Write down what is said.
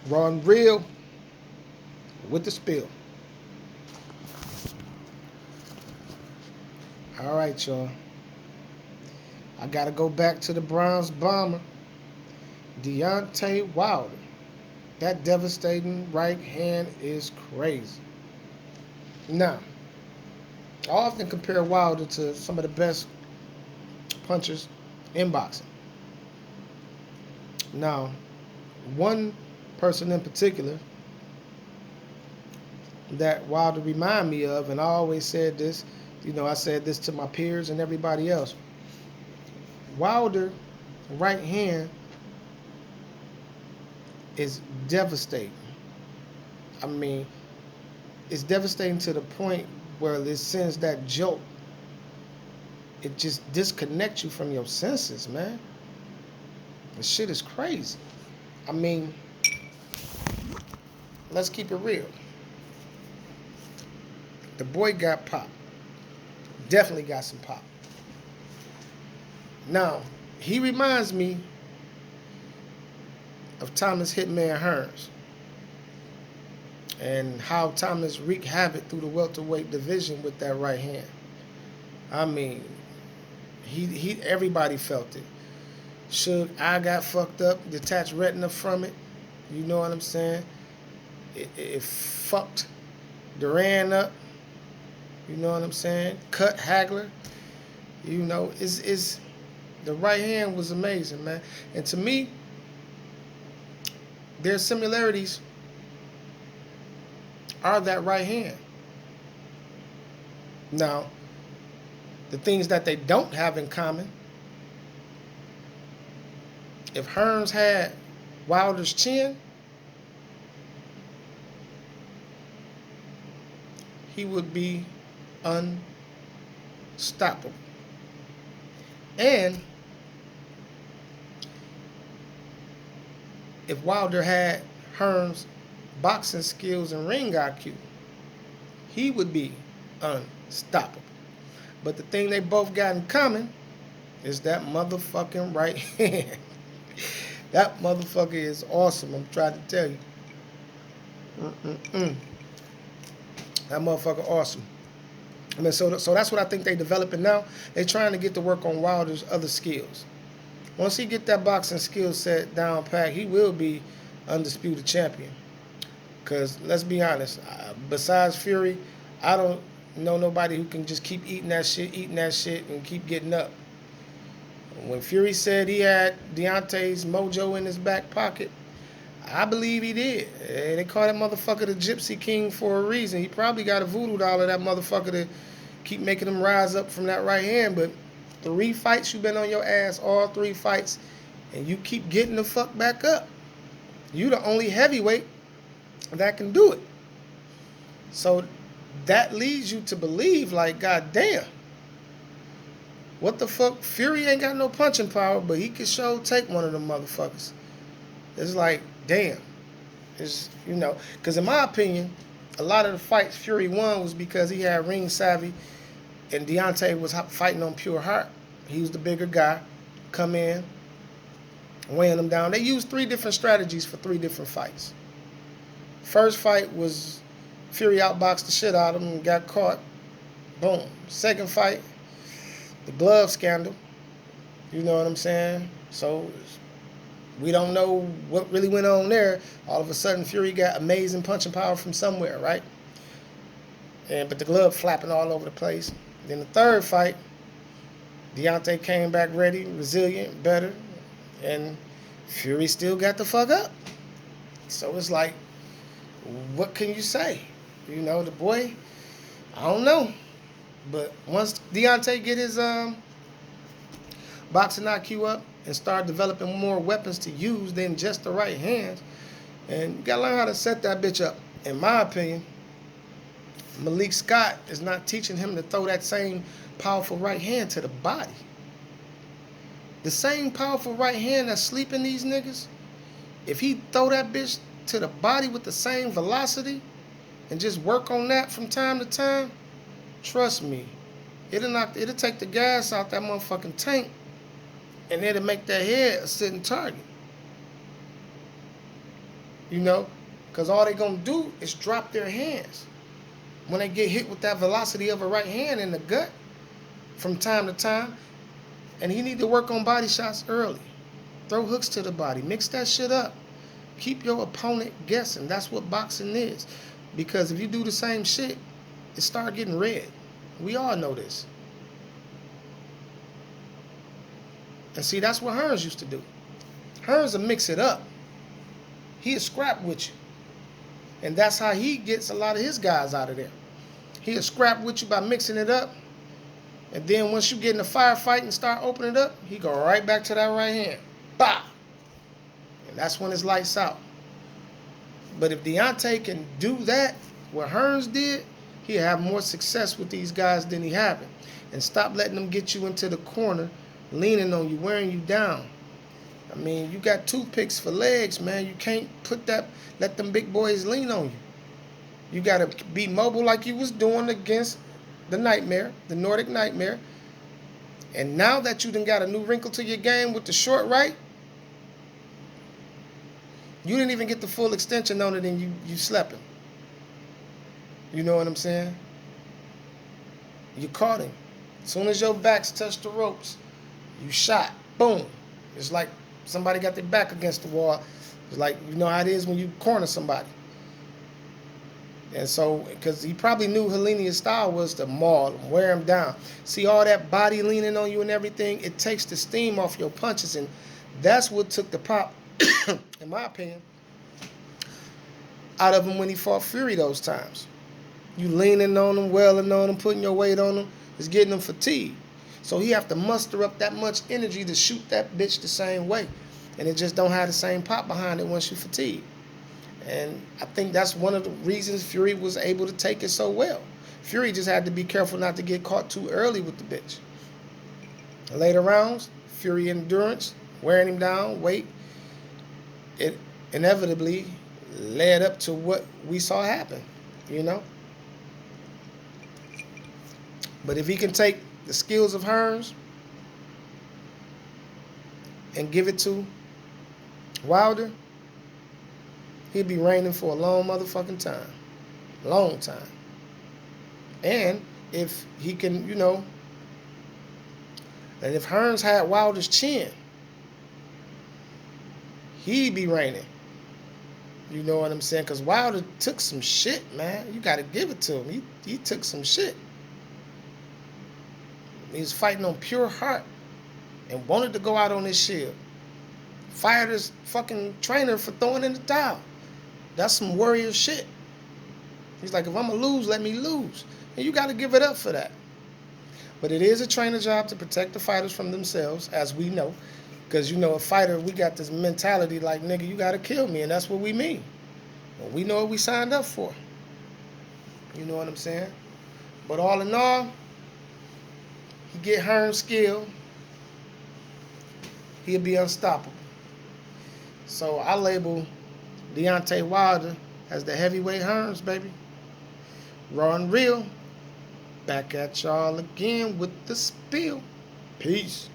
Raw and real with the spill. All right, y'all. I gotta go back to the Browns bomber, Deontay Wilder. That devastating right hand is crazy. Now, I often compare Wilder to some of the best punchers in boxing. Now, one person in particular that Wilder remind me of, and I always said this, I said this to my peers and everybody else. Wilder right hand is devastating. I mean, it's devastating to the point where it sends that jolt. It just disconnects you from your senses, man. The shit is crazy. I mean, let's keep it real. The boy got pop. Definitely got some pop. Now, he reminds me of Thomas Hitman Hearns and how Thomas wreaked havoc through the welterweight division with that right hand. I mean, he everybody felt it. Shook, I got fucked up, detached retina from it. You know what I'm saying? It fucked Duran up. You know what I'm saying? Cut Hagler. Is the right hand was amazing, man. And to me, their similarities are that right hand. Now, the things that they don't have in common, if Hearns had Wilder's chin, he would be unstoppable. And if Wilder had Hearns' boxing skills and ring IQ, he would be unstoppable. But the thing they both got in common is that motherfucking right hand. That motherfucker is awesome, I'm trying to tell you. Mm-mm-mm. That motherfucker awesome. I mean, so that's what I think they developing now. They trying to get to work on Wilder's other skills. Once he get that boxing skill set down pat, he will be undisputed champion. Because let's be honest, besides Fury, I don't know nobody who can just keep eating that shit, and keep getting up. When Fury said he had Deontay's mojo in his back pocket, I believe he did. They call that motherfucker the Gypsy King for a reason. He probably got a voodoo doll of that motherfucker to keep making him rise up from that right hand. But 3 fights, you been on your ass, all 3 fights, and you keep getting the fuck back up. You the only heavyweight that can do it. So that leads you to believe, like, goddamn, what the fuck? Fury ain't got no punching power, but he can sure take one of them motherfuckers. It's like, damn. It's, because in my opinion, a lot of the fights Fury won was because he had ring savvy and Deontay was fighting on pure heart. He was the bigger guy, come in, weighing him down. They used 3 different strategies for 3 different fights. First fight was Fury outboxed the shit out of him and got caught. Boom. Second fight, the glove scandal. You know what I'm saying? So we don't know what really went on there. All of a sudden, Fury got amazing punching power from somewhere, right? But the glove flapping all over the place. Then the third fight, Deontay came back ready, resilient, better, and Fury still got the fuck up. So it's like, what can you say? The boy, I don't know. But once Deontay get his boxing IQ up and start developing more weapons to use than just the right hand, and you gotta learn how to set that bitch up. In my opinion, Malik Scott is not teaching him to throw that same powerful right hand to the body. The same powerful right hand that's sleeping these niggas, if he throw that bitch to the body with the same velocity and just work on that from time to time, trust me, it'll take the gas out that motherfucking tank, and it'll make that head a sitting target. you know, because all they going to do is drop their hands when they get hit with that velocity of a right hand in the gut from time to time. And he need to work on body shots early. Throw hooks to the body. Mix that shit up. Keep your opponent guessing. That's what boxing is. Because if you do the same shit, it start getting red. We all know this. And see, that's what Hearns used to do. Hearns will mix it up. He'll scrap with you. And that's how he gets a lot of his guys out of there. He'll scrap with you by mixing it up. And then once you get in a firefight and start opening it up, he go right back to that right hand. Bah! And that's when it's lights out. But if Deontay can do that, what Hearns did, he'll have more success with these guys than he having. And stop letting them get you into the corner, leaning on you, wearing you down. I mean, you got toothpicks for legs, man. You can't let them big boys lean on you. You got to be mobile like you was doing against the Nightmare, the Nordic Nightmare. And now that you done got a new wrinkle to your game with the short right, you didn't even get the full extension on it and you slept him. You know what I'm saying? You caught him. As soon as your backs touched the ropes, you shot. Boom. It's like somebody got their back against the wall. It's like, you know how it is when you corner somebody. And so, because he probably knew Helena's style was to maul him, wear him down. See all that body leaning on you and everything? It takes the steam off your punches. And that's what took the pop, in my opinion, out of him when he fought Fury those times. You leaning on him, welling on him, putting your weight on him, is getting him fatigued. So he have to muster up that much energy to shoot that bitch the same way. And it just don't have the same pop behind it once you fatigue. And I think that's one of the reasons Fury was able to take it so well. Fury just had to be careful not to get caught too early with the bitch. Later rounds, Fury endurance, wearing him down, weight, it inevitably led up to what we saw happen, you know? But if he can take the skills of Hearns and give it to Wilder, he'll be reigning for a long motherfucking time. Long time. And if he can, you know, and if Hearns had Wilder's chin, he'd be reigning. You know what I'm saying? Because Wilder took some shit, man. You got to give it to him. He took some shit. He was fighting on pure heart and wanted to go out on his shield. Fired his fucking trainer for throwing in the towel. That's some warrior shit. He's like, if I'm going to lose, let me lose. And you got to give it up for that. But it is a trainer job to protect the fighters from themselves, as we know. Because, you know, a fighter, we got this mentality like, nigga, you got to kill me. And that's what we mean. Well, we know what we signed up for. You know what I'm saying? But all in all, he get Hearns' skill, he'll be unstoppable. So I label Deontay Wilder as the heavyweight Hearns, baby. Raw and real. Back at y'all again with the spill. Peace.